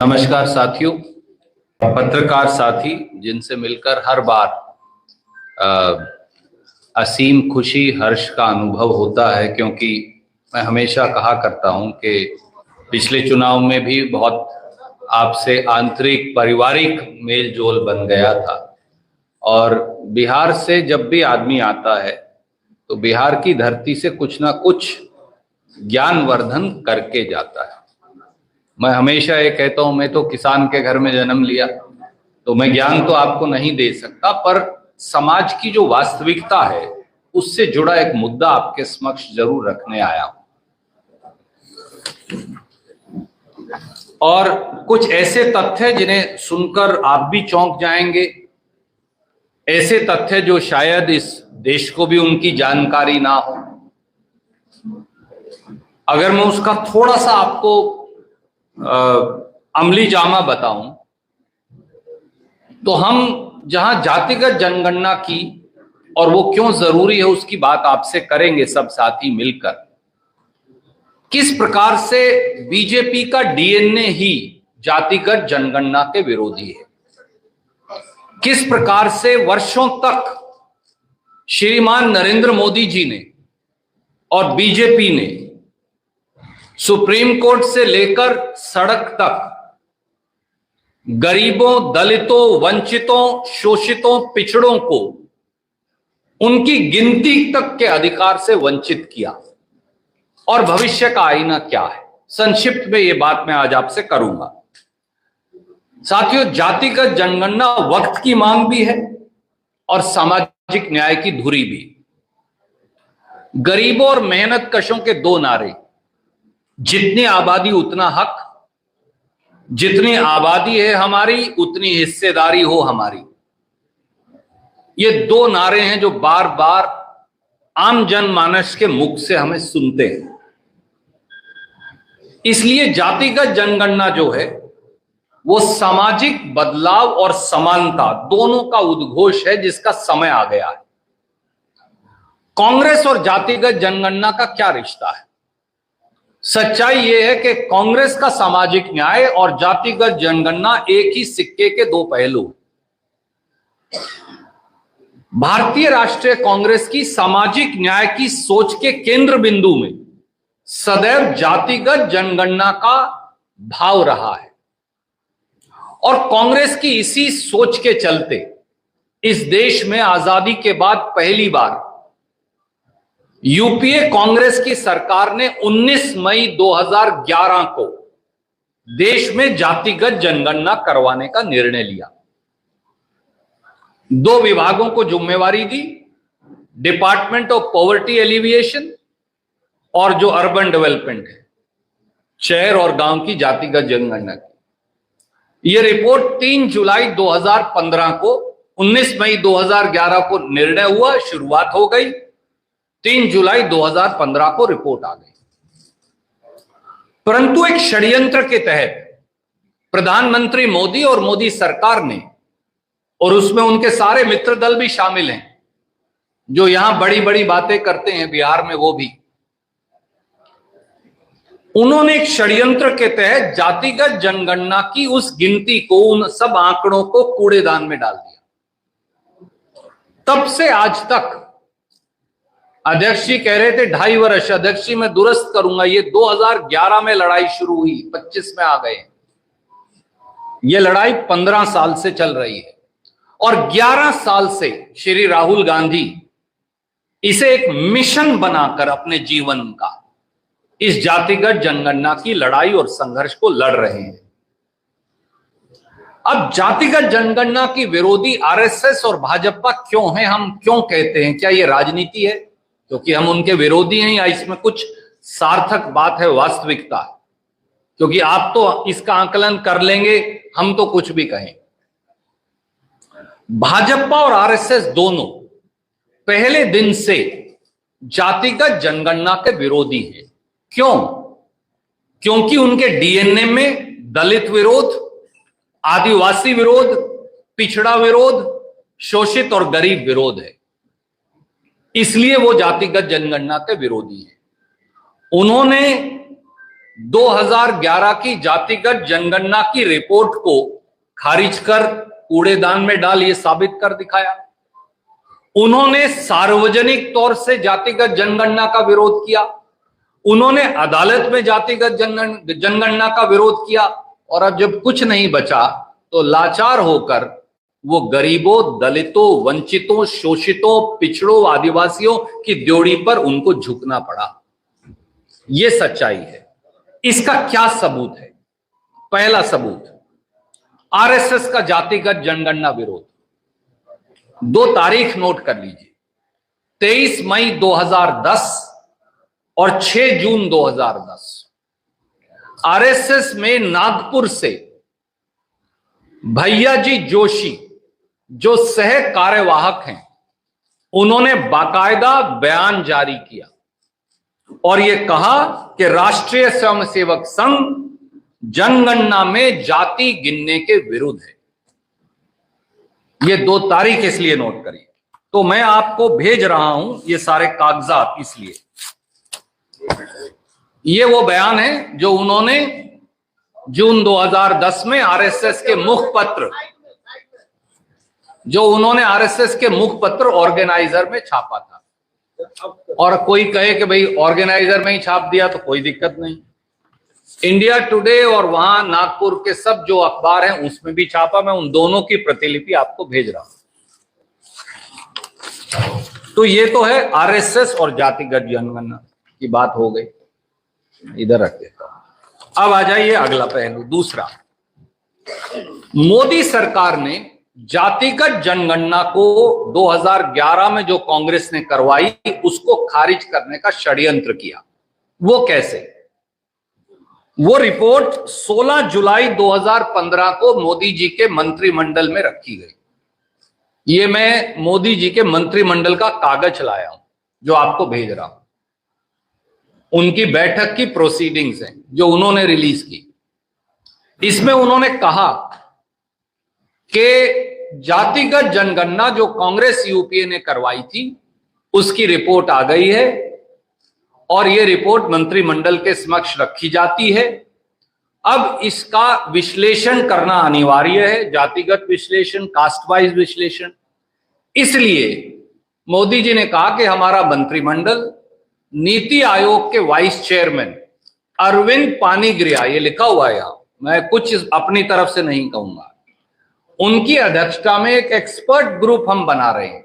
नमस्कार साथियों, पत्रकार साथी जिनसे मिलकर हर बार असीम खुशी हर्ष का अनुभव होता है, क्योंकि मैं हमेशा कहा करता हूं कि पिछले चुनाव में भी बहुत आपसे आंतरिक पारिवारिक मेल जोल बन गया था। और बिहार से जब भी आदमी आता है तो बिहार की धरती से कुछ ना कुछ ज्ञानवर्धन करके जाता है। मैं हमेशा ये कहता हूं, मैं तो किसान के घर में जन्म लिया तो मैं ज्ञान तो आपको नहीं दे सकता, पर समाज की जो वास्तविकता है उससे जुड़ा एक मुद्दा आपके समक्ष जरूर रखने आया हूं। और कुछ ऐसे तथ्य जिन्हें सुनकर आप भी चौंक जाएंगे, ऐसे तथ्य जो शायद इस देश को भी उनकी जानकारी ना हो। अगर मैं उसका थोड़ा सा आपको अमली जामा बताऊं तो हम जहां जातिगत जनगणना की और वो क्यों जरूरी है उसकी बात आपसे करेंगे सब साथी मिलकर। किस प्रकार से बीजेपी का डीएनए ही जातिगत जनगणना के विरोधी है, किस प्रकार से वर्षों तक श्रीमान नरेंद्र मोदी जी ने और बीजेपी ने सुप्रीम कोर्ट से लेकर सड़क तक गरीबों, दलितों, वंचितों, शोषितों, पिछड़ों को उनकी गिनती तक के अधिकार से वंचित किया। और भविष्य का आईना क्या है, संक्षिप्त में यह बात मैं आज आपसे करूंगा। साथियों, जातिगत जनगणना वक्त की मांग भी है और सामाजिक न्याय की धुरी भी। गरीबों और मेहनत कशों के दो नारे, जितनी आबादी उतना हक, जितनी आबादी है हमारी उतनी हिस्सेदारी हो हमारी, ये दो नारे हैं जो बार बार आम जनमानस के मुख से हमें सुनते हैं। इसलिए जातिगत जनगणना जो है वो सामाजिक बदलाव और समानता दोनों का उद्घोष है, जिसका समय आ गया है। कांग्रेस और जातिगत जनगणना का क्या रिश्ता है? सच्चाई यह है कि कांग्रेस का सामाजिक न्याय और जातिगत जनगणना एक ही सिक्के के दो पहलू। भारतीय राष्ट्रीय कांग्रेस की सामाजिक न्याय की सोच के केंद्र बिंदु में सदैव जातिगत जनगणना का भाव रहा है। और कांग्रेस की इसी सोच के चलते इस देश में आजादी के बाद पहली बार यूपीए कांग्रेस की सरकार ने 19 मई 2011 को देश में जातिगत जनगणना करवाने का निर्णय लिया। दो विभागों को जिम्मेवारी दी, डिपार्टमेंट ऑफ पॉवर्टी एलिविएशन और जो अर्बन डेवलपमेंट है, शहर और गांव की जातिगत जनगणना की। यह रिपोर्ट 3 जुलाई 2015 को, 19 मई 2011 को निर्णय हुआ, शुरुआत हो गई। 3 जुलाई 2015 को रिपोर्ट आ गई। परंतु एक षड्यंत्र के तहत प्रधानमंत्री मोदी और मोदी सरकार ने, और उसमें उनके सारे मित्र दल भी शामिल हैं जो यहां बड़ी बड़ी बातें करते हैं बिहार में, वो भी, उन्होंने एक षड्यंत्र के तहत जातिगत जनगणना की उस गिनती को, उन सब आंकड़ों को कूड़ेदान में डाल दिया। तब से आज तक अध्यक्ष जी कह रहे थे 2.5 वर्ष, अध्यक्ष जी मैं दुरुस्त करूंगा, ये 2011 में लड़ाई शुरू हुई, 25 में आ गए। ये लड़ाई 15 साल से चल रही है और 11 साल से श्री राहुल गांधी इसे एक मिशन बनाकर अपने जीवन का इस जातिगत जनगणना की लड़ाई और संघर्ष को लड़ रहे हैं। अब जातिगत जनगणना की विरोधी आरएसएस और भाजपा क्यों है, हम क्यों कहते हैं? क्या ये राजनीति है क्योंकि हम उनके विरोधी हैं, या इसमें कुछ सार्थक बात है, वास्तविकता है? क्योंकि आप तो इसका आकलन कर लेंगे, हम तो कुछ भी कहें। भाजपा और आरएसएस दोनों पहले दिन से जातिगत जनगणना के विरोधी हैं। क्यों? क्योंकि उनके डीएनए में दलित विरोध, आदिवासी विरोध, पिछड़ा विरोध, शोषित और गरीब विरोध है। इसलिए वो जातिगत जनगणना के विरोधी हैं। उन्होंने 2011 की जातिगत जनगणना की रिपोर्ट को खारिज कर कूड़ेदान में डाल ये साबित कर दिखाया। उन्होंने सार्वजनिक तौर से जातिगत जनगणना का विरोध किया, उन्होंने अदालत में जातिगत जनगणना का विरोध किया, और अब जब कुछ नहीं बचा तो लाचार होकर वो गरीबों, दलितों, वंचितों, शोषितों, पिछड़ों, आदिवासियों की ड्योढ़ी पर उनको झुकना पड़ा। ये सच्चाई है। इसका क्या सबूत है? पहला सबूत, आरएसएस का जातिगत जनगणना विरोध। 2 तारीख नोट कर लीजिए, 23 मई 2010 और 6 जून 2010। आरएसएस में नागपुर से भैयाजी जोशी, जो सह कार्यवाहक हैं, उन्होंने बाकायदा बयान जारी किया और यह कहा कि राष्ट्रीय स्वयंसेवक संघ जनगणना में जाति गिनने के विरुद्ध है। ये 2 तारीख इसलिए नोट करिए। तो मैं आपको भेज रहा हूं ये सारे कागजात, इसलिए ये वो बयान है जो उन्होंने जून 2010 में आरएसएस के मुखपत्र ऑर्गेनाइजर में छापा था। और कोई कहे कि भाई ऑर्गेनाइजर में ही छाप दिया तो कोई दिक्कत नहीं, इंडिया टुडे और वहां नागपुर के सब जो अखबार हैं उसमें भी छापा। मैं उन दोनों की प्रतिलिपि आपको भेज रहा हूं। तो ये तो है आरएसएस और जातिगत जनगणना की बात हो गई, इधर रख देता हूं। अब आ जाइए अगला पहलू, दूसरा। मोदी सरकार ने जातिगत जनगणना को 2011 में जो कांग्रेस ने करवाई उसको खारिज करने का षड्यंत्र किया। वो कैसे? वो रिपोर्ट 16 जुलाई 2015 को मोदी जी के मंत्रिमंडल में रखी गई। ये मैं मोदी जी के मंत्रिमंडल का कागज लाया हूं जो आपको भेज रहा हूं। उनकी बैठक की प्रोसीडिंग्स हैं जो उन्होंने रिलीज की। इसमें उन्होंने कहा कि जातिगत जनगणना जो कांग्रेस यूपीए ने करवाई थी उसकी रिपोर्ट आ गई है और यह रिपोर्ट मंत्रिमंडल के समक्ष रखी जाती है। अब इसका विश्लेषण करना अनिवार्य है, जातिगत विश्लेषण, कास्ट वाइज विश्लेषण। इसलिए मोदी जी ने कहा कि हमारा मंत्रिमंडल नीति आयोग के वाइस चेयरमैन अरविंद पानीग्रिया, ये लिखा हुआ है यहां, मैं कुछ अपनी तरफ से नहीं कहूंगा, उनकी अध्यक्षता में एक एक्सपर्ट ग्रुप हम बना रहे हैं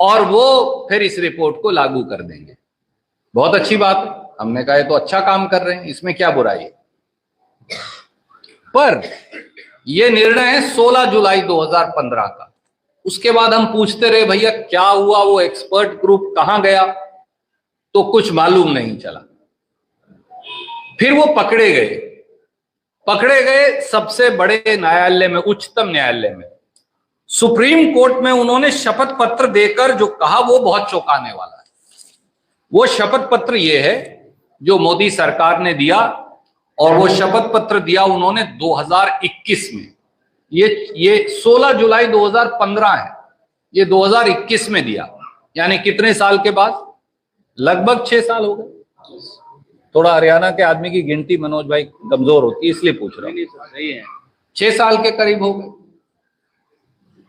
और वो फिर इस रिपोर्ट को लागू कर देंगे। बहुत अच्छी बात है, हमने कहा तो अच्छा काम कर रहे हैं, इसमें क्या बुराई है। पर यह निर्णय है 16 जुलाई 2015 का। उसके बाद हम पूछते रहे भैया क्या हुआ, वो एक्सपर्ट ग्रुप कहां गया, तो कुछ मालूम नहीं चला। फिर वो पकड़े गए सबसे बड़े न्यायालय में, उच्चतम न्यायालय में, सुप्रीम कोर्ट में। उन्होंने शपथ पत्र देकर जो कहा वो बहुत चौंकाने वाला है। वो शपथ पत्र ये है जो मोदी सरकार ने दिया, और वो शपथ पत्र दिया उन्होंने 2021 में। ये 16 जुलाई 2015 है, ये 2021 में दिया, यानी कितने साल के बाद? लगभग 6 साल हो गए। थोड़ा हरियाणा के आदमी की गिनती मनोज भाई कमजोर होती है, इसलिए पूछ रहा हूं। सही है, 6 साल के करीब हो गए।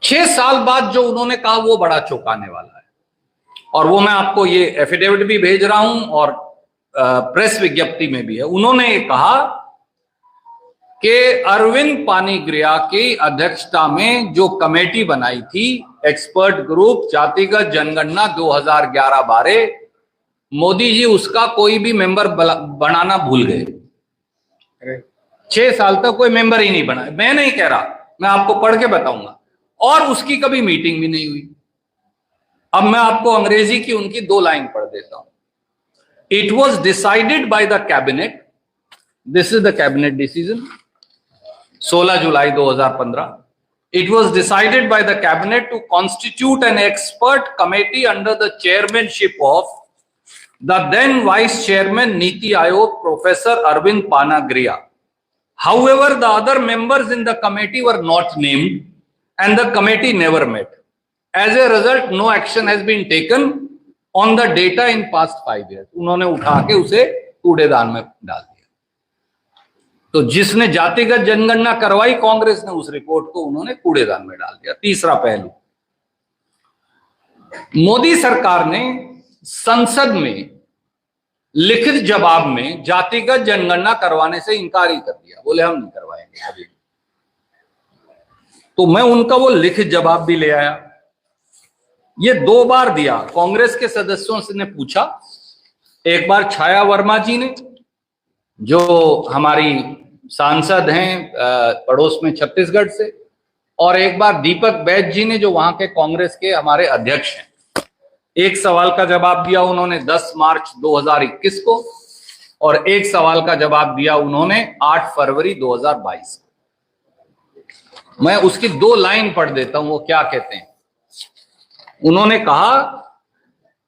6 साल बाद जो उन्होंने कहा वो बड़ा चौंकाने वाला है, और वो मैं आपको ये एफिडेविट भी भेज रहा हूं और प्रेस विज्ञप्ति में भी है। उन्होंने ये कहा कि अरविंद पानीग्रिया की अध्यक्षता में जो कमेटी बनाई थी, एक्सपर्ट ग्रुप जातिगत जनगणना 2011-12, मोदी जी उसका कोई भी मेंबर बनाना भूल गए। 6 साल तक कोई मेंबर ही नहीं बना। मैं नहीं कह रहा, मैं आपको पढ़ के बताऊंगा। और उसकी कभी मीटिंग भी नहीं हुई। अब मैं आपको अंग्रेजी की उनकी 2 लाइन पढ़ देता हूं। It was decided by the cabinet, this is the cabinet decision, 16 July 2015। It was decided by the cabinet to constitute an expert committee under the chairmanship of the then vice chairman Niti Aayog, Professor Arvind Panagriya. However, the other members in the committee were not named and the committee never met. As a result, no action has been taken on the data in past 5 years. उन्होंने उठा के उसे कूड़ेदान में डाल दिया। तो जिसने जातिगत जनगणना करवाई कांग्रेस ने, उस रिपोर्ट को उन्होंने कूड़ेदान में डाल दिया। तीसरा पहलू, मोदी सरकार ने संसद में लिखित जवाब में जातिगत जनगणना करवाने से इनकार ही कर दिया, बोले हम नहीं करवाएंगे कभी। तो मैं उनका वो लिखित जवाब भी ले आया, ये 2 बार दिया। कांग्रेस के सदस्यों से ने पूछा, एक बार छाया वर्मा जी ने, जो हमारी सांसद हैं पड़ोस में छत्तीसगढ़ से, और एक बार दीपक बैज जी ने, जो वहां के कांग्रेस के हमारे अध्यक्ष हैं। एक सवाल का जवाब दिया उन्होंने 10 मार्च 2021 को, और एक सवाल का जवाब दिया उन्होंने 8 फरवरी 2022 को। मैं उसकी 2 लाइन पढ़ देता हूं, वो क्या कहते हैं। उन्होंने कहा,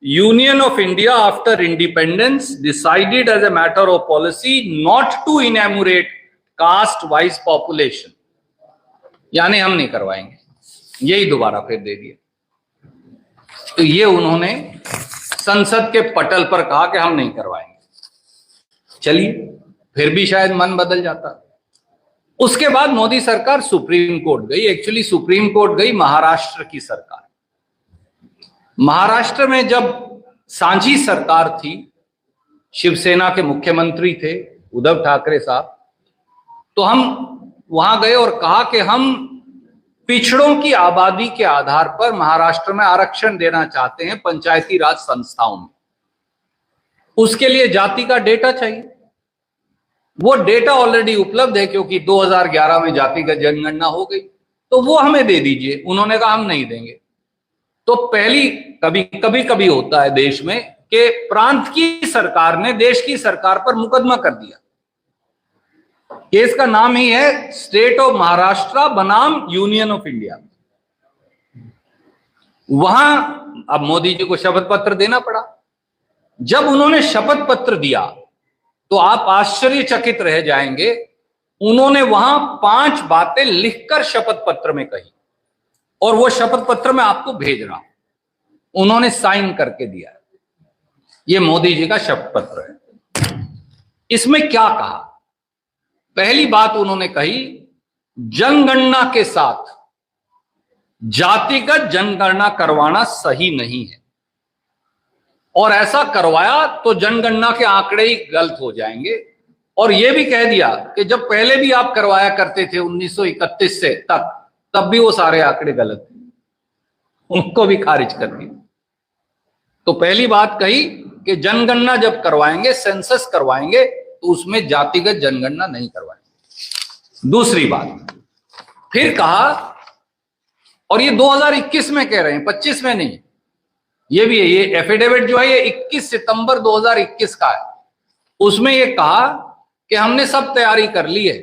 union of India after independence decided as a matter of policy not to enumerate caste wise population, यानी हम नहीं करवाएंगे, यही दोबारा फिर दे दिया। तो ये उन्होंने संसद के पटल पर कहा कि हम नहीं करवाएंगे। चलिए, फिर भी शायद मन बदल जाता। उसके बाद मोदी सरकार सुप्रीम कोर्ट गई। एक्चुअली सुप्रीम कोर्ट गई महाराष्ट्र की सरकार। महाराष्ट्र में जब सांझी सरकार थी, शिवसेना के मुख्यमंत्री थे उद्धव ठाकरे साहब, तो हम वहां गए और कहा कि हम पिछड़ों की आबादी के आधार पर महाराष्ट्र में आरक्षण देना चाहते हैं पंचायती राज संस्थाओं में। उसके लिए जाति का डेटा चाहिए। वो डेटा ऑलरेडी उपलब्ध है, क्योंकि 2011 में जातिगत जनगणना हो गई, तो वो हमें दे दीजिए। उन्होंने कहा हम नहीं देंगे। तो पहली कभी होता है देश में कि प्रांत की सरकार ने देश की सरकार पर मुकदमा कर दिया। केस का नाम ही है स्टेट ऑफ महाराष्ट्र बनाम यूनियन ऑफ इंडिया। वहां अब मोदी जी को शपथ पत्र देना पड़ा। जब उन्होंने शपथ पत्र दिया तो आप आश्चर्यचकित रह जाएंगे, उन्होंने वहां 5 बातें लिखकर शपथ पत्र में कही, और वो शपथ पत्र मैं आपको भेज रहा हूं। उन्होंने साइन करके दिया। ये मोदी जी का शपथ पत्र है। इसमें क्या कहा? पहली बात उन्होंने कही, जनगणना के साथ जातिगत जनगणना करवाना सही नहीं है, और ऐसा करवाया तो जनगणना के आंकड़े ही गलत हो जाएंगे। और यह भी कह दिया कि जब पहले भी आप करवाया करते थे 1931 से तक, तब भी वो सारे आंकड़े गलत थे, उनको भी खारिज कर दिया। तो पहली बात कही कि जनगणना जब करवाएंगे, सेंसस करवाएंगे, तो उसमें जातिगत जनगणना नहीं करवाएंगे। दूसरी बात फिर कहा, और ये 2021 में कह रहे हैं, 25 में नहीं, ये भी है, ये एफिडेविट जो है ये 21 सितंबर 2021 का है। उसमें ये कहा कि हमने सब तैयारी कर ली है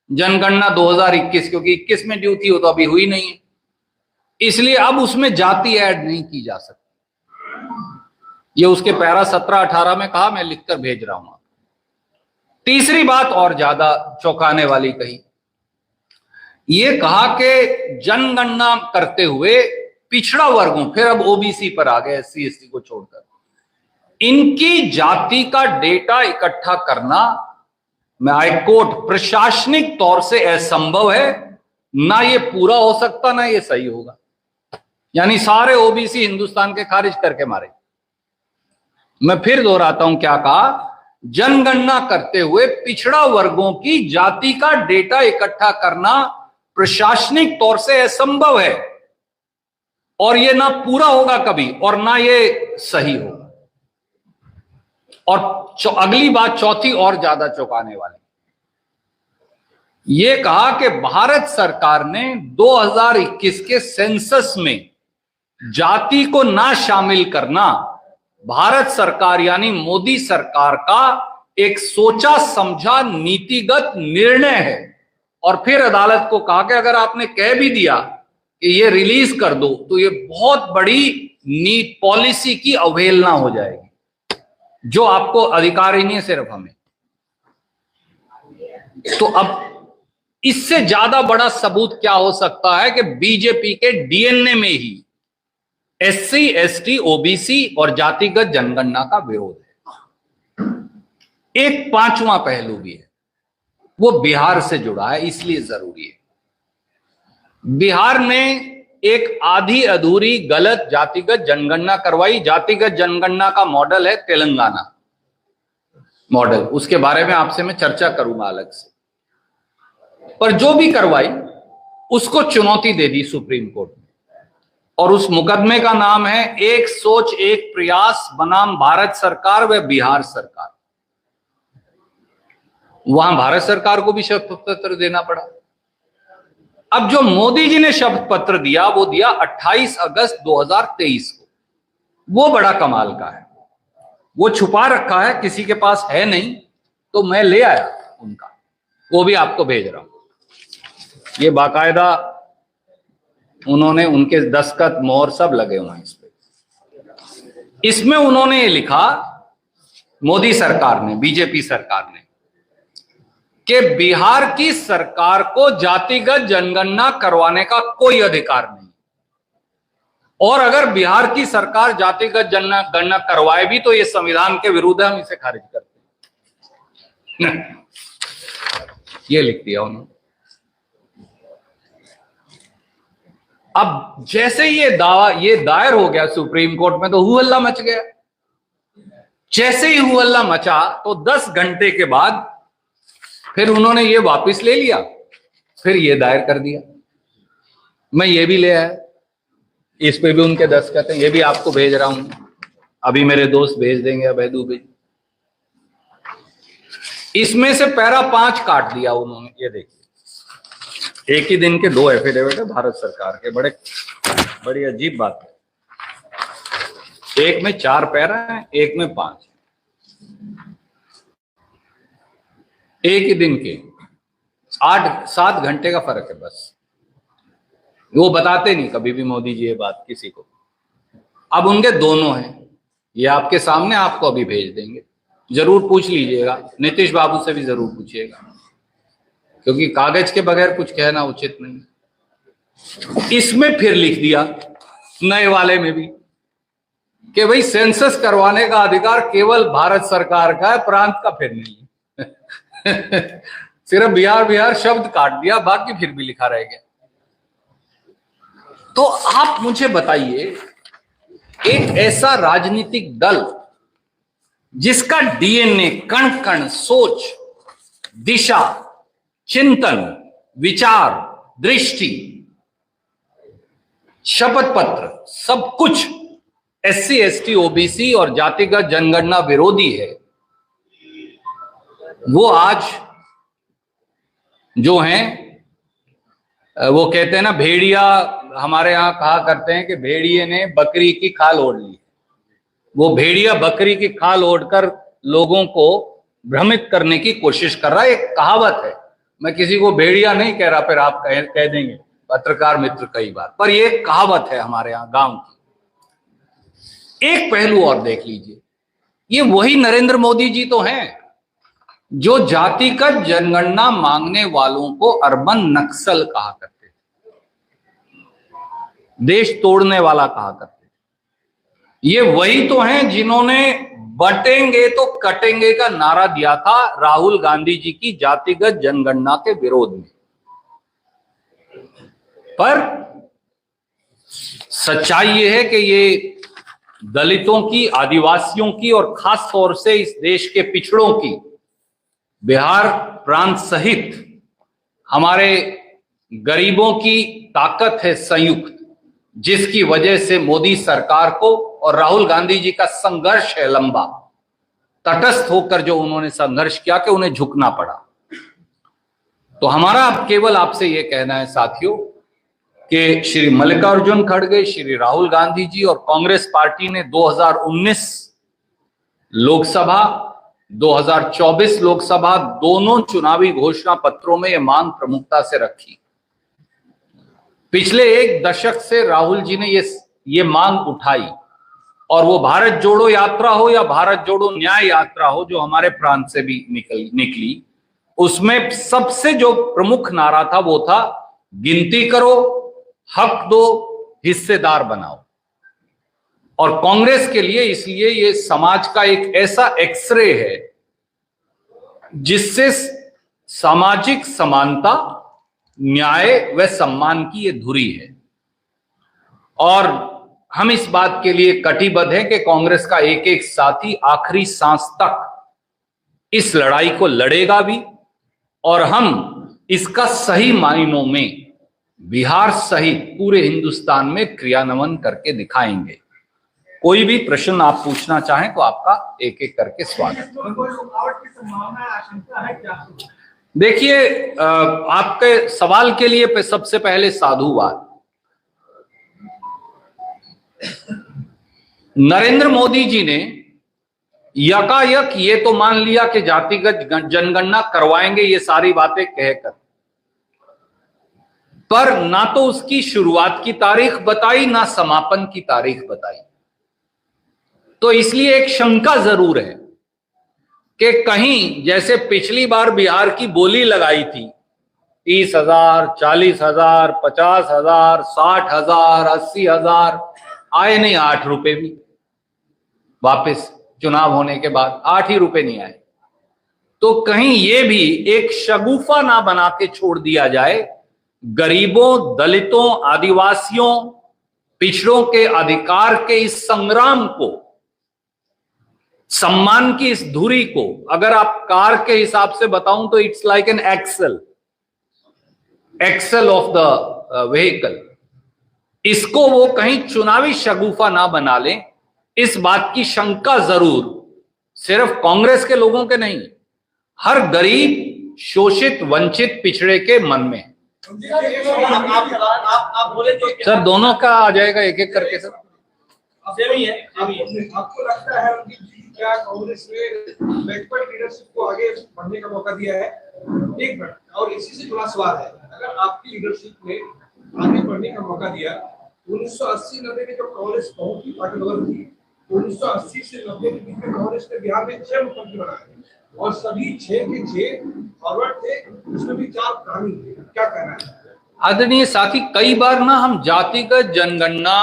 जनगणना 2021, क्योंकि 21 में ड्यू थी, वो तो अभी हुई नहीं है, इसलिए अब उसमें जाति ऐड नहीं की जा सकती। ये उसके पैरा 17-18 में कहा, मैं लिखकर भेज रहा हूं। तीसरी बात और ज्यादा चौंकाने वाली कही, ये कहा कि जनगणना करते हुए पिछड़ा वर्गों, फिर अब ओबीसी पर आ गए, SC ST को छोड़कर, इनकी जाति का डेटा इकट्ठा करना, मैं आई कोट, प्रशासनिक तौर से असंभव है, ना ये पूरा हो सकता, ना ये सही होगा। यानी सारे ओबीसी हिंदुस्तान के खारिज करके मारे। मैं फिर दोहराता हूं क्या कहा, जनगणना करते हुए पिछड़ा वर्गों की जाति का डेटा इकट्ठा करना प्रशासनिक तौर से असंभव है, और ये ना पूरा होगा कभी, और ना ये सही होगा। और अगली बात, चौथी और ज्यादा चौंकाने वाली, ये कहा कि भारत सरकार ने 2021 के सेंसस में जाति को ना शामिल करना भारत सरकार यानी मोदी सरकार का एक सोचा समझा नीतिगत निर्णय है। और फिर अदालत को कहा कि अगर आपने कह भी दिया कि ये रिलीज कर दो, तो ये बहुत बड़ी नीति पॉलिसी की अवहेलना हो जाएगी, जो आपको अधिकार ही नहीं है, सिर्फ हमें। तो अब इससे ज्यादा बड़ा सबूत क्या हो सकता है कि बीजेपी के डीएनए में ही SC ST OBC और जातिगत जनगणना का विरोध है। एक 5वां पहलू भी है, वो बिहार से जुड़ा है, इसलिए जरूरी है। बिहार में एक आधी अधूरी गलत जातिगत जनगणना करवाई। जातिगत जनगणना का मॉडल है तेलंगाना मॉडल, उसके बारे में आपसे मैं चर्चा करूंगा अलग से। पर जो भी करवाई उसको चुनौती दे दी सुप्रीम कोर्ट ने, और उस मुकदमे का नाम है एक सोच एक प्रयास बनाम भारत सरकार व बिहार सरकार। वहां भारत सरकार को भी शपथ पत्र देना पड़ा। अब जो मोदी जी ने शपथ पत्र दिया वो दिया 28 अगस्त 2023 को। वो बड़ा कमाल का है, वो छुपा रखा है, किसी के पास है नहीं, तो मैं ले आया उनका, वो भी आपको भेज रहा हूं। ये बाकायदा उन्होंने, उनके दस्तखत मोहर सब लगे हुए हैं इस पे। इसमें उन्होंने ये लिखा, मोदी सरकार ने, बीजेपी सरकार ने, कि बिहार की सरकार को जातिगत जनगणना करवाने का कोई अधिकार नहीं, और अगर बिहार की सरकार जातिगत जनगणना करवाए भी तो ये संविधान के विरुद्ध है, हम इसे खारिज करते हैं। ये लिख दिया उन्होंने। अब जैसे ये दावा ये दायर हो गया सुप्रीम कोर्ट में तो हुहल्ला मच गया। जैसे ही हुहल्ला मचा तो 10 घंटे के बाद फिर उन्होंने ये वापस ले लिया, फिर ये दायर कर दिया। मैं ये भी ले आया, इस पे भी उनके दस्तखत हैं, ये भी आपको भेज रहा हूं, अभी मेरे दोस्त भेज देंगे, अभय दुबे। इसमें से पैरा 5 काट दिया उन्होंने। ये देखिए, एक ही दिन के 2 एफिडेविट है भारत सरकार के, बड़ी अजीब बात है। एक में 4 पैरा है, एक में 5, एक ही दिन के 8-7 घंटे का फर्क है बस। वो बताते नहीं कभी भी मोदी जी ये बात किसी को। अब उनके दोनों हैं, ये आपके सामने, आपको अभी भेज देंगे, जरूर पूछ लीजिएगा, नीतीश बाबू से भी जरूर पूछिएगा, क्योंकि कागज के बगैर कुछ कहना उचित नहीं। इसमें फिर लिख दिया नए वाले में भी कि भाई सेंसस करवाने का अधिकार केवल भारत सरकार का है, प्रांत का फिर नहीं है। सिर्फ बिहार शब्द काट दिया, बाकी फिर भी लिखा रह गया। तो आप मुझे बताइए, एक ऐसा राजनीतिक दल जिसका डीएनए कण कण, सोच, दिशा, चिंतन, विचार, दृष्टि, शपथ पत्र, सब कुछ एससी, एसटी, ओबीसी और जातिगत जनगणना विरोधी है, वो आज जो हैं, वो कहते हैं ना, भेड़िया, हमारे यहां कहा करते हैं कि भेड़िए ने बकरी की खाल ओढ़ ली। वो भेड़िया बकरी की खाल ओढ़कर लोगों को भ्रमित करने की कोशिश कर रहा है। एक कहावत है, मैं किसी को भेड़िया नहीं कह रहा, फिर आप कह देंगे पत्रकार मित्र कई बार, पर ये कहावत है हमारे यहाँ गांव की। एक पहलू और देख लीजिए, ये वही नरेंद्र मोदी जी तो हैं जो जातिगत जनगणना मांगने वालों को अर्बन नक्सल कहा करते थे, देश तोड़ने वाला कहा करते थे। ये वही तो हैं जिन्होंने बटेंगे तो कटेंगे का नारा दिया था राहुल गांधी जी की जातिगत जनगणना के विरोध में। पर सच्चाई ये है कि ये दलितों की, आदिवासियों की और खास तौर से इस देश के पिछड़ों की, बिहार प्रांत सहित हमारे गरीबों की ताकत है संयुक्त, जिसकी वजह से मोदी सरकार को और राहुल गांधी जी का संघर्ष है लंबा, तटस्थ होकर जो उन्होंने संघर्ष किया कि उन्हें झुकना पड़ा। तो हमारा अब केवल आपसे यह कहना है साथियों कि श्री मल्लिकार्जुन खड़गे, श्री राहुल गांधी जी और कांग्रेस पार्टी ने 2019 लोकसभा, 2024 लोकसभा दोनों चुनावी घोषणा पत्रों में यह मांग प्रमुखता से रखी। पिछले 1 दशक से राहुल जी ने ये मांग उठाई, और वो भारत जोड़ो यात्रा हो या भारत जोड़ो न्याय यात्रा हो जो हमारे प्रांत से भी निकली, उसमें सबसे जो प्रमुख नारा था वो था गिनती करो, हक दो, हिस्सेदार बनाओ। और कांग्रेस के लिए इसलिए ये समाज का एक ऐसा एक्सरे है जिससे सामाजिक समानता, न्याय व सम्मान की ये धुरी है और हम इस बात के लिए कटिबद्ध हैं कि कांग्रेस का एक एक साथी आखिरी सांस तक इस लड़ाई को लड़ेगा भी और हम इसका सही मायनों में बिहार सहित पूरे हिंदुस्तान में क्रियान्वयन करके दिखाएंगे। कोई भी प्रश्न आप पूछना चाहें तो आपका एक एक करके स्वागत। देखिए, आपके सवाल के लिए सबसे पहले साधुवाद। नरेंद्र मोदी जी ने यकायक ये तो मान लिया कि जातिगत जनगणना करवाएंगे, ये सारी बातें कहकर, पर ना तो उसकी शुरुआत की तारीख बताई ना समापन की तारीख बताई। तो इसलिए एक शंका जरूर है कि कहीं जैसे पिछली बार बिहार की बोली लगाई थी 30,000, 40,000, 50,000, 60,000, 80,000, आए नहीं 8 रुपए भी। वापस चुनाव होने के बाद 8 ही रुपए नहीं आए। तो कहीं ये भी एक शगुफा ना बना के छोड़ दिया जाए गरीबों, दलितों, आदिवासियों, पिछड़ों के अधिकार के इस संग्राम को, सम्मान की इस धुरी को, अगर आप कार के हिसाब से बताऊं तो it's like an axle of the vehicle. इसको वो कहीं चुनावी शगुफा ना बना लें, इस बात की शंका जरूर सिर्फ कांग्रेस के लोगों के नहीं, हर गरीब, शोषित, वंचित, पिछड़े के मन में। आप बोले तो सर दोनों का आ जाएगा एक एक करके। सर आपको लगता है क्या कांग्रेस ने बैकवर्ड लीडरशिप को आगे बढ़ने का मौका दिया है? एक मिनट, और इसी से जुड़ा सवाल है, अगर आपकी लीडरशिप ने आगे बढ़ने का मौका दिया, 1980-90 में जब कांग्रेस बहुत ही ताकतवर थी, 1980 से 90 के बीच में कांग्रेस ने बिहार में 6 मुख्यमंत्री बनाए और सभी 6 के 6 फॉरवर्ड थे, उसमें भी 4 ग्रामीण थे। क्या कहना है? आदरणीय साथी, कई बार ना हम जातिगत जनगणना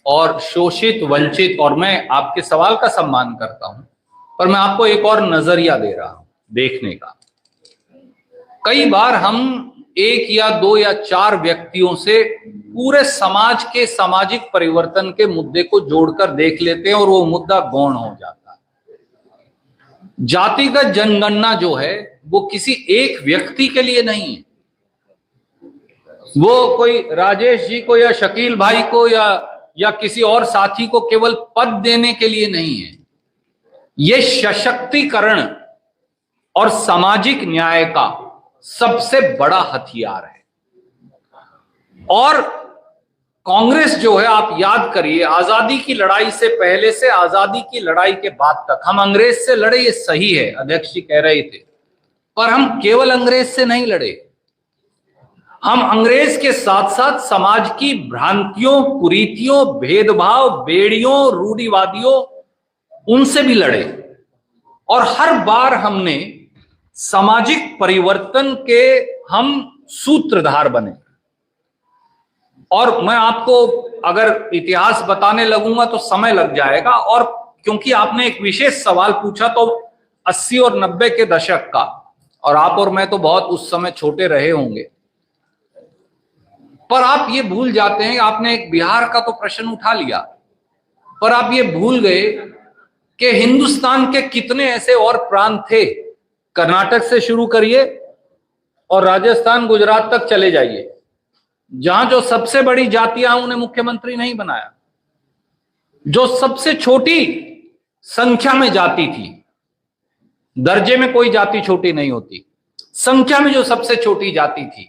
और शोषित, वंचित, और मैं आपके सवाल का सम्मान करता हूं, पर मैं आपको एक और नजरिया दे रहा हूं देखने का। कई बार हम 1 या 2 या 4 व्यक्तियों से पूरे समाज के सामाजिक परिवर्तन के मुद्दे को जोड़कर देख लेते हैं और वो मुद्दा गौण हो जाता है। जातिगत जनगणना जो है वो किसी एक व्यक्ति के लिए नहीं है, वो कोई राजेश जी को या शकील भाई को या किसी और साथी को केवल पद देने के लिए नहीं है। ये सशक्तिकरण और सामाजिक न्याय का सबसे बड़ा हथियार है। और कांग्रेस जो है, आप याद करिए, आजादी की लड़ाई से पहले से आजादी की लड़ाई के बाद तक हम अंग्रेज से लड़े, ये सही है, अध्यक्ष जी कह रहे थे, पर हम केवल अंग्रेज से नहीं लड़े। हम अंग्रेज के साथ साथ समाज की भ्रांतियों, कुरीतियों, भेदभाव, बेड़ियों, रूढ़िवादियों, उनसे भी लड़े और हर बार हमने सामाजिक परिवर्तन के हम सूत्रधार बने। और मैं आपको अगर इतिहास बताने लगूंगा तो समय लग जाएगा, और क्योंकि आपने एक विशेष सवाल पूछा तो 80 और 90 के दशक का, और आप और मैं तो बहुत उस समय छोटे रहे होंगे, पर आप ये भूल जाते हैं, आपने एक बिहार का तो प्रश्न उठा लिया, पर आप ये भूल गए कि हिंदुस्तान के कितने ऐसे और प्रांत थे। कर्नाटक से शुरू करिए और राजस्थान, गुजरात तक चले जाइए, जहां जो सबसे बड़ी जातियां उन्हें मुख्यमंत्री नहीं बनाया। जो सबसे छोटी संख्या में जाति थी, दर्जे में कोई जाति छोटी नहीं होती, संख्या में जो सबसे छोटी जाति थी,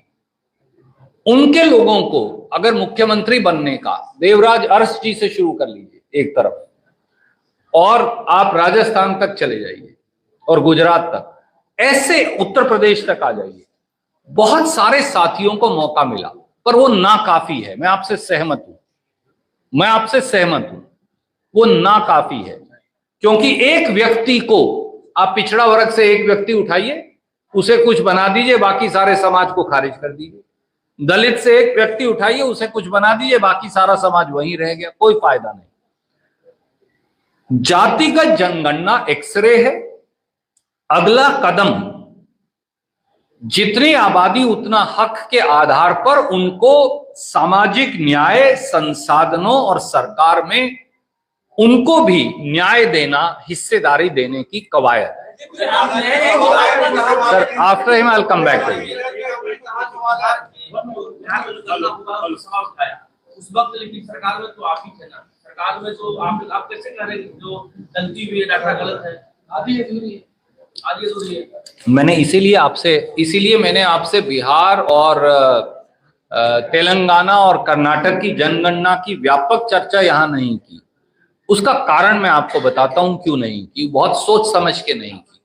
उनके लोगों को अगर मुख्यमंत्री बनने का, देवराज अरस जी से शुरू कर लीजिए एक तरफ, और आप राजस्थान तक चले जाइए और गुजरात तक, ऐसे उत्तर प्रदेश तक आ जाइए, बहुत सारे साथियों को मौका मिला, पर वो नाकाफी है। मैं आपसे सहमत हूं, वो नाकाफी है, क्योंकि एक व्यक्ति को, आप पिछड़ा वर्ग से एक व्यक्ति उठाइए, उसे कुछ बना दीजिए, बाकी सारे समाज को खारिज कर दीजिए। दलित से एक व्यक्ति उठाइए, उसे कुछ बना दीजिए, बाकी सारा समाज वहीं रह गया, कोई फायदा नहीं। जातिगत जनगणना एक्सरे है। अगला कदम जितनी आबादी उतना हक के आधार पर उनको सामाजिक न्याय, संसाधनों और सरकार में उनको भी न्याय देना, हिस्सेदारी देने की कवायद है। Sir after him I will come back to you. उस वक्त लेकिन सरकार में तो आप ही थे ना, सरकार में तो आप कैसे कह रहे हैं जो गलती हुई है, डाटा गलत है, आधी अधूरी है। मैंने इसीलिए मैंने आपसे बिहार और तेलंगाना और कर्नाटक की जनगणना की व्यापक चर्चा यहाँ नहीं की। उसका कारण मैं आपको बताता हूं क्यों नहीं की। बहुत सोच समझ के नहीं की।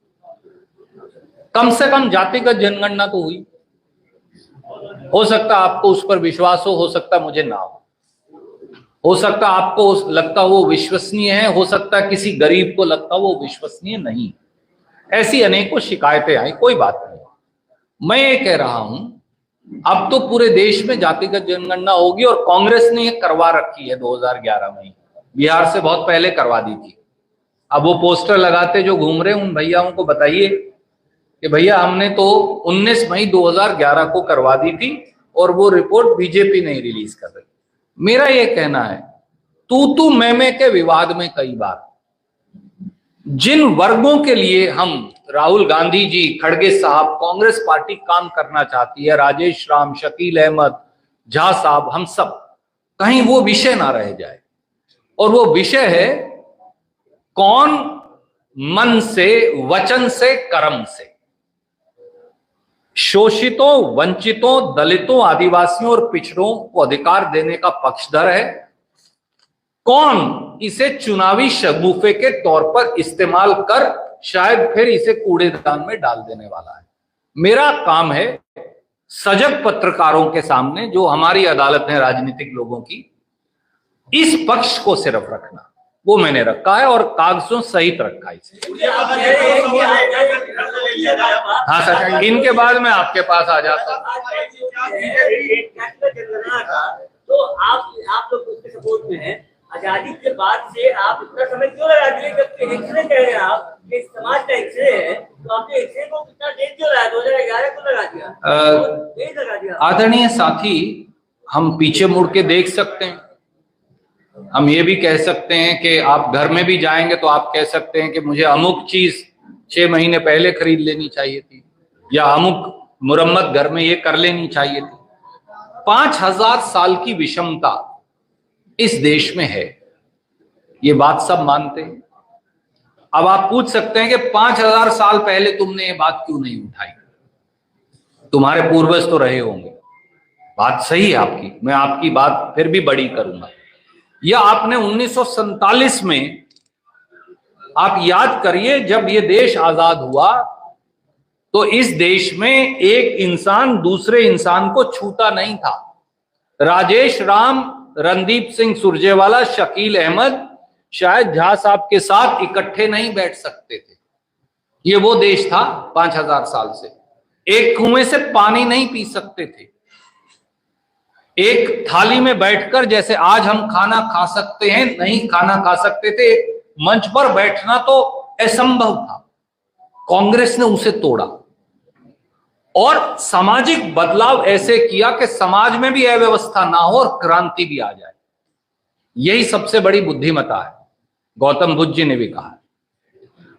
कम से कम जातिगत जनगणना तो हुई। हो सकता आपको उस पर विश्वास हो सकता मुझे ना हो सकता आपको लगता वो विश्वसनीय है, हो सकता किसी गरीब को लगता वो विश्वसनीय नहीं। ऐसी अनेकों शिकायतें आई, कोई बात नहीं। मैं ये कह रहा हूं अब तो पूरे देश में जातिगत जनगणना होगी और कांग्रेस ने ये करवा रखी है 2011 में। बिहार से बहुत पहले करवा दी थी। अब वो पोस्टर लगाते जो घूम रहे उन भैयाओं को बताइए कि भैया हमने तो 19 मई 2011 को करवा दी थी और वो रिपोर्ट बीजेपी नहीं रिलीज कर रही। मेरा ये कहना है तू मैं के विवाद में कई बार जिन वर्गों के लिए हम राहुल गांधी जी, खड़गे साहब, कांग्रेस पार्टी काम करना चाहती है, राजेश राम, शकील अहमद, झा साहब, हम सब, कहीं वो विषय ना रह जाए। और वो विषय है कौन मन से, वचन से, कर्म से शोषितों, वंचितों, दलितों, आदिवासियों और पिछड़ों को अधिकार देने का पक्षधर है, कौन इसे चुनावी शगुफे के तौर पर इस्तेमाल कर शायद फिर इसे कूड़ेदान में डाल देने वाला है। मेरा काम है सजग पत्रकारों के सामने, जो हमारी अदालत है राजनीतिक लोगों की, इस पक्ष को सिर्फ रखना। वो मैंने रखा है और कागजों सहित रखा है इसे। हाँ सर, इनके बाद मैं आपके पास आ जाता हूँ। तो आप लोग उसके सपोर्ट में हैं। आजादी के बाद से आप इतना समय क्यों लगा दिए? जब एक्सरे कह रहे हैं आप कि समाज का एक्सरे है, तो आपने एक्सरे को कितना डेट क्यों लगाया? 2011 क्यों लगा दिया? आदरणीय साथी, हम पीछे मुड़ के देख सकते हैं। हम ये भी कह सकते हैं कि आप घर में भी जाएंगे तो आप कह सकते हैं कि मुझे अमुक चीज 6 महीने पहले खरीद लेनी चाहिए थी, या अमुक मुरम्मत घर में ये कर लेनी चाहिए थी। 5000 साल की विषमता इस देश में है, ये बात सब मानते हैं। अब आप पूछ सकते हैं कि 5000 साल पहले तुमने ये बात क्यों नहीं उठाई? तुम्हारे पूर्वज तो रहे होंगे। बात सही है आपकी, मैं आपकी बात फिर भी बड़ी करूंगा। यह आपने 1947 में, आप याद करिए, जब ये देश आजाद हुआ तो इस देश में एक इंसान दूसरे इंसान को छूता नहीं था। राजेश राम, रणदीप सिंह सुरजेवाला, शकील अहमद शायद झा साहब के साथ इकट्ठे नहीं बैठ सकते थे। ये वो देश था 5000 साल से। एक कुएं से पानी नहीं पी सकते थे। एक थाली में बैठकर जैसे आज हम खाना खा सकते हैं, नहीं खाना खा सकते थे। मंच पर बैठना तो असंभव था। कांग्रेस ने उसे तोड़ा और सामाजिक बदलाव ऐसे किया कि समाज में भी अव्यवस्था ना हो और क्रांति भी आ जाए। यही सबसे बड़ी बुद्धिमता है, गौतम बुद्ध जी ने भी कहा।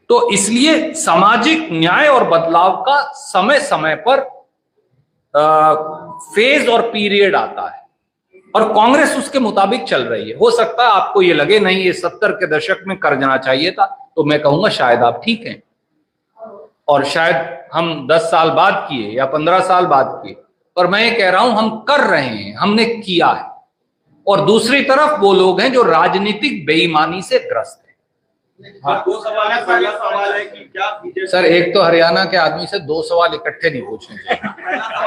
तो इसलिए सामाजिक न्याय और बदलाव का समय समय पर फेज और पीरियड आता है और कांग्रेस उसके मुताबिक चल रही है। हो सकता है आपको ये लगे नहीं ये 70 के दशक में कर जाना चाहिए था, तो मैं कहूंगा शायद आप ठीक हैं और शायद हम 10 साल बाद किए या 15 साल बाद किए, पर मैं ये कह रहा हूं हम कर रहे हैं, हमने किया है। और दूसरी तरफ वो लोग हैं जो राजनीतिक बेईमानी से ग्रस्त हैं। हाँ। 2 सवाल है। पहला सवाल है कि क्या सर, एक तो हरियाणा के आदमी से 2 सवाल इकट्ठे नहीं पूछने चाहिए,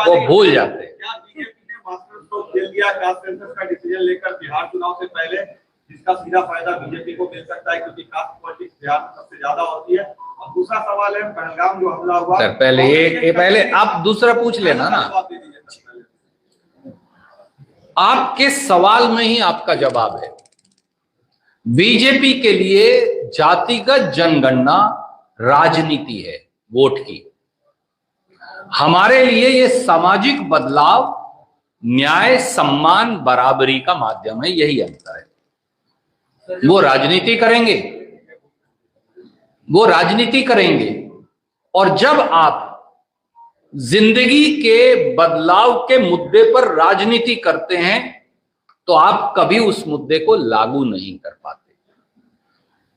वो भूल जाते हैं। क्या बीजेपी ने मास्टर स्ट्रोक खेल दिया कास्ट सेंसस का डिसीजन लेकर बिहार चुनाव से पहले, जिसका सीधा फायदा बीजेपी को मिल सकता है क्योंकि कास्ट पॉलिटिक्स बिहार में सबसे ज्यादा होती है? और दूसरा सवाल है पहलगाम जो हमला हुआ, सर पहले ये पहले आप दूसरा पूछ लेना ना। आपके सवाल में ही आपका जवाब है। बीजेपी के लिए जातिगत जनगणना राजनीति है, वोट की। हमारे लिए ये सामाजिक बदलाव न्याय, सम्मान, बराबरी का माध्यम है, यही अंतर है। वो राजनीति करेंगे, वो राजनीति करेंगे, और जब आप जिंदगी के बदलाव के मुद्दे पर राजनीति करते हैं तो आप कभी उस मुद्दे को लागू नहीं कर पाते।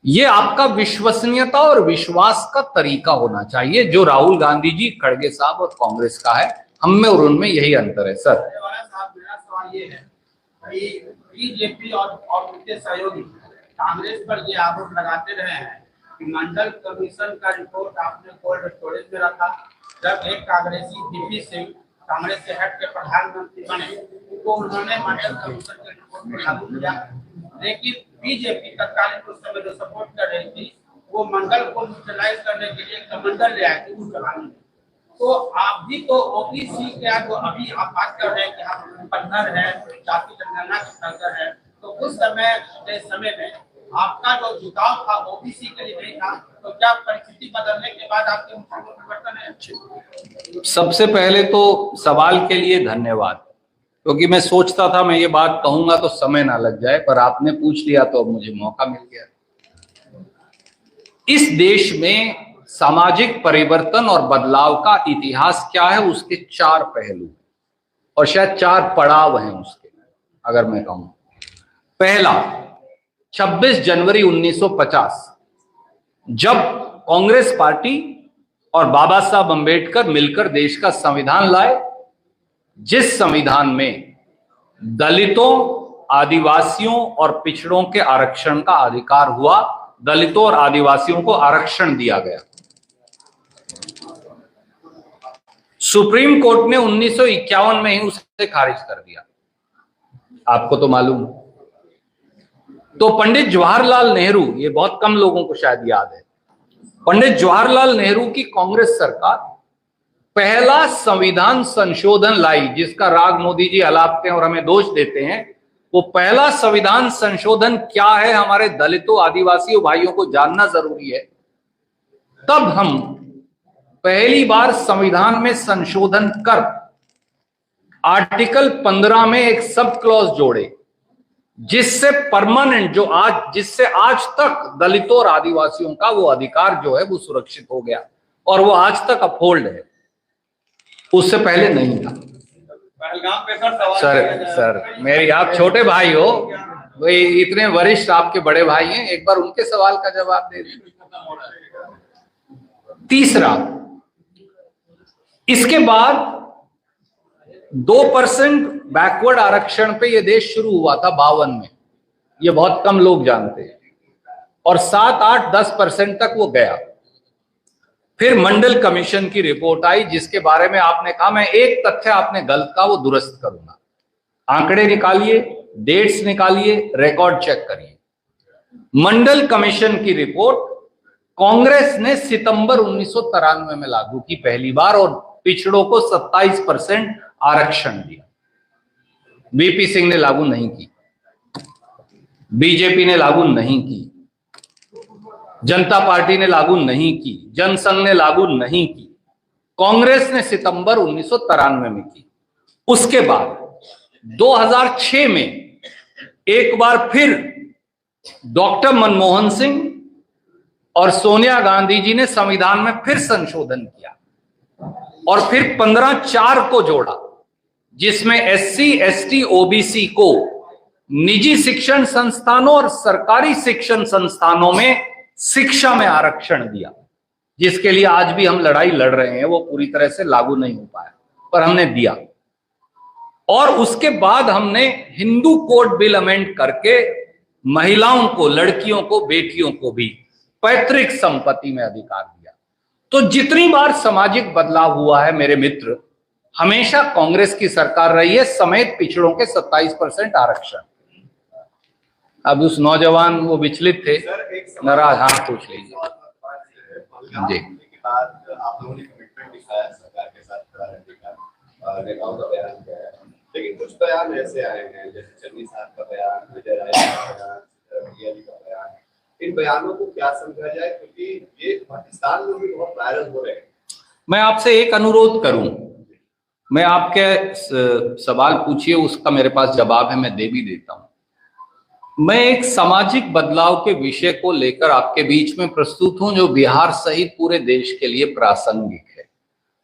ये आपका विश्वसनीयता और विश्वास का तरीका होना चाहिए, जो राहुल गांधी जी, खड़गे साहब और कांग्रेस का है। हम में और उनमें यही अंतर है। सर, मेरा सवाल ये है कि बीजेपी और उनके सहयोगी कांग्रेस पर ये आरोप लगाते रहे हैं कि मंडल कमीशन का रिपोर्ट आपने कोल्ड स्टोरेज में रखा। जब एक कांग्रेसी डीपी सिंह कांग्रेस से हट के प्रधानमंत्री बने तो उन्होंने मंडल कमीशन के रिपोर्ट को लागू किया, लेकिन बीजेपी तत्कालीन उस समय जो सपोर्ट कर रही थी वो मंडल को न्यूट्रलाइज करने के लिए कमांडर ले आए थे उस जमाने में। तो आप भी तो ओबीसी का जो अभी आप बात कर रहे हैं कि हम पन्नर है, जाति जनगणना के सर्जर है, तो उस समय में आपका जो झुकाव था ओबीसी के लिए नहीं था, तो क्या परिस्थिति बदलने के बाद आपके मुद्दों में परिवर्तन है? सबसे पहले तो सवाल के लिए धन्यवाद, क्योंकि मैं सोचता था मैं ये बात कहूंगा तो समय ना लग जाए, पर आपने पूछ लिया तो अब मुझे मौका मिल गया। इस देश में सामाजिक परिवर्तन और बदलाव का इतिहास क्या है, उसके 4 पहलू और शायद 4 पड़ाव हैं उसके, अगर मैं कहूं। पहला, 26 जनवरी 1950, जब कांग्रेस पार्टी और बाबा साहब अंबेडकर मिलकर देश का संविधान लाए, जिस संविधान में दलितों, आदिवासियों और पिछड़ों के आरक्षण का अधिकार हुआ, दलितों और आदिवासियों को आरक्षण दिया गया। सुप्रीम कोर्ट ने 1951 में ही उसे खारिज कर दिया, आपको तो मालूम। तो पंडित जवाहरलाल नेहरू, ये बहुत कम लोगों को शायद याद है, पंडित जवाहरलाल नेहरू की कांग्रेस सरकार पहला संविधान संशोधन लाई, जिसका राग मोदी जी अलापते हैं और हमें दोष देते हैं। वो पहला संविधान संशोधन क्या है, हमारे दलितों, आदिवासियों भाइयों को जानना जरूरी है। तब हम पहली बार संविधान में संशोधन कर आर्टिकल 15 में एक सब क्लॉज जोड़े, जिससे परमानेंट, जिससे आज तक दलितों और आदिवासियों का वो अधिकार जो है वो सुरक्षित हो गया और वो आज तक अपहोल्ड है, उससे पहले नहीं था। सर मेरी, आप छोटे भाई हो, वही इतने वरिष्ठ आपके बड़े भाई हैं, एक बार उनके सवाल का जवाब दे दें। तीसरा, इसके बाद 2% बैकवर्ड आरक्षण पे ये देश शुरू हुआ था 52 में, ये बहुत कम लोग जानते हैं, और 7, 8, 10% तक वो गया। फिर मंडल कमीशन की रिपोर्ट आई, जिसके बारे में आपने कहा, मैं एक तथ्य आपने गलत कहा वो दुरुस्त करूंगा। आंकड़े निकालिए, डेट्स निकालिए, रिकॉर्ड चेक करिए। मंडल कमीशन की रिपोर्ट कांग्रेस ने सितंबर 1993 में लागू की पहली बार, और पिछड़ों को 27% आरक्षण दिया। वीपी सिंह ने लागू नहीं की, बीजेपी ने लागू नहीं की, जनता पार्टी ने लागू नहीं की, जनसंघ ने लागू नहीं की, कांग्रेस ने सितंबर 1993 में की। उसके बाद 2006 में एक बार फिर डॉक्टर मनमोहन सिंह और सोनिया गांधी जी ने संविधान में फिर संशोधन किया, और फिर 15/4 को जोड़ा, जिसमें SC, ST, OBC को निजी शिक्षण संस्थानों और सरकारी शिक्षण संस्थानों में शिक्षा में आरक्षण दिया, जिसके लिए आज भी हम लड़ाई लड़ रहे हैं। वो पूरी तरह से लागू नहीं हो पाया, पर हमने दिया। और उसके बाद हमने हिंदू कोड बिल अमेंड करके महिलाओं को, लड़कियों को, बेटियों को भी पैतृक संपत्ति में अधिकार दिया। तो जितनी बार सामाजिक बदलाव हुआ है मेरे मित्र, हमेशा कांग्रेस की सरकार रही है, समेत पिछड़ों के 27% आरक्षण। अब उस नौजवान वो विचलित थे, नाराज, हाँ पूछ लीजिए जी। आप लोगों ने कमिटमेंट दिखाया सरकार के साथ खड़ा रहने का, नेताओं का बयान किया है, लेकिन कुछ बयान ऐसे आए हैं जैसे चन्नी साहब का बयान, विजय राय का बयान, का बयान, इन बयानों को क्या समझा जाए, क्योंकि ये पाकिस्तान में भी बहुत वायरल हो रहे हैं। मैं आपसे एक अनुरोध करूं, मैं आपके सवाल पूछिए, उसका मेरे पास जवाब है, मैं दे भी देता हूं। मैं एक सामाजिक बदलाव के विषय को लेकर आपके बीच में प्रस्तुत हूं, जो बिहार सहित पूरे देश के लिए प्रासंगिक है।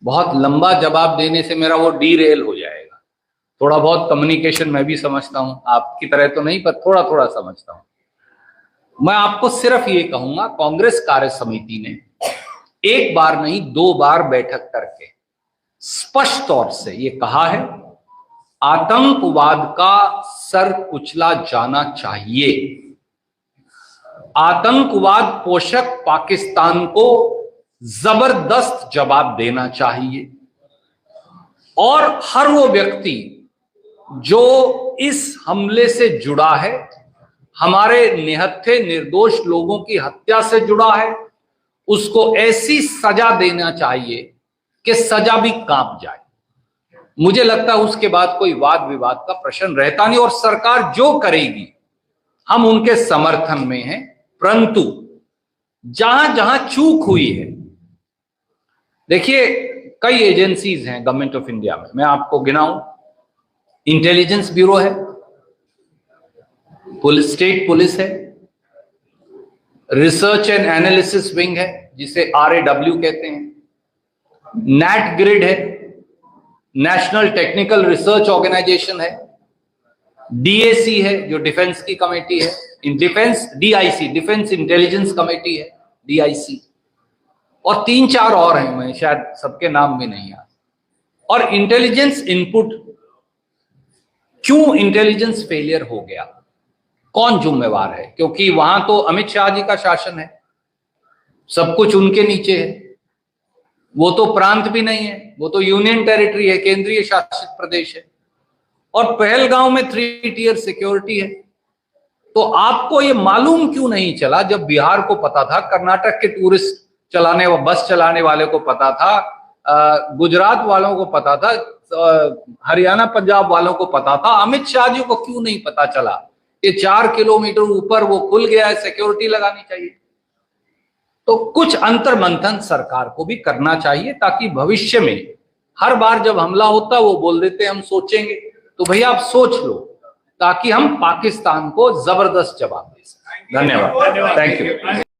बहुत लंबा जवाब देने से मेरा वो डीरेल हो जाएगा। थोड़ा बहुत कम्युनिकेशन मैं भी समझता हूं, आपकी तरह तो नहीं, पर थोड़ा थोड़ा समझता हूं। मैं आपको सिर्फ ये कहूंगा, कांग्रेस कार्य समिति ने एक बार नहीं 2 बार बैठक करके स्पष्ट तौर से ये कहा है, आतंकवाद का सर कुचला जाना चाहिए। आतंकवाद पोषक पाकिस्तान को जबरदस्त जवाब देना चाहिए और हर वो व्यक्ति जो इस हमले से जुड़ा है, हमारे निहत्थे निर्दोष लोगों की हत्या से जुड़ा है, उसको ऐसी सजा देना चाहिए कि सजा भी कांप जाए। मुझे लगता है उसके बाद कोई वाद विवाद का प्रश्न रहता नहीं, और सरकार जो करेगी हम उनके समर्थन में हैं। परंतु जहां जहां चूक हुई है, देखिए कई एजेंसीज हैं गवर्नमेंट ऑफ इंडिया में, मैं आपको गिनाऊं, इंटेलिजेंस ब्यूरो है, पुलिस, स्टेट पुलिस है, रिसर्च एंड एनालिसिस विंग है जिसे RAW कहते हैं, नेट ग्रिड है, नेशनल टेक्निकल रिसर्च ऑर्गेनाइजेशन है, DAC है जो डिफेंस की कमेटी है, in defence DIC defence intelligence committee है DIC, और 3-4 और हैं, मैं शायद सबके नाम भी नहीं याद। और इंटेलिजेंस इनपुट, क्यों इंटेलिजेंस फेलियर हो गया, कौन जिम्मेवार है? क्योंकि वहां तो अमित शाह जी का शासन है, सब कुछ उनके नीचे है। वो तो प्रांत भी नहीं है, वो तो यूनियन टेरिटरी है, केंद्रीय शासित प्रदेश है, और पहलगांव में 3 टियर सिक्योरिटी है। तो आपको ये मालूम क्यों नहीं चला, जब बिहार को पता था, कर्नाटक के टूरिस्ट चलाने व बस चलाने वाले को पता था, गुजरात वालों को पता था, हरियाणा पंजाब वालों को पता था, अमित शाह जी को क्यों नहीं पता चला कि 4 किलोमीटर ऊपर वो खुल गया है, सिक्योरिटी लगानी चाहिए? तो कुछ अंतर मंथन सरकार को भी करना चाहिए, ताकि भविष्य में हर बार जब हमला होता वो बोल देते हम सोचेंगे, तो भैया आप सोच लो, ताकि हम पाकिस्तान को जबरदस्त जवाब दे सकें। धन्यवाद, थैंक यू।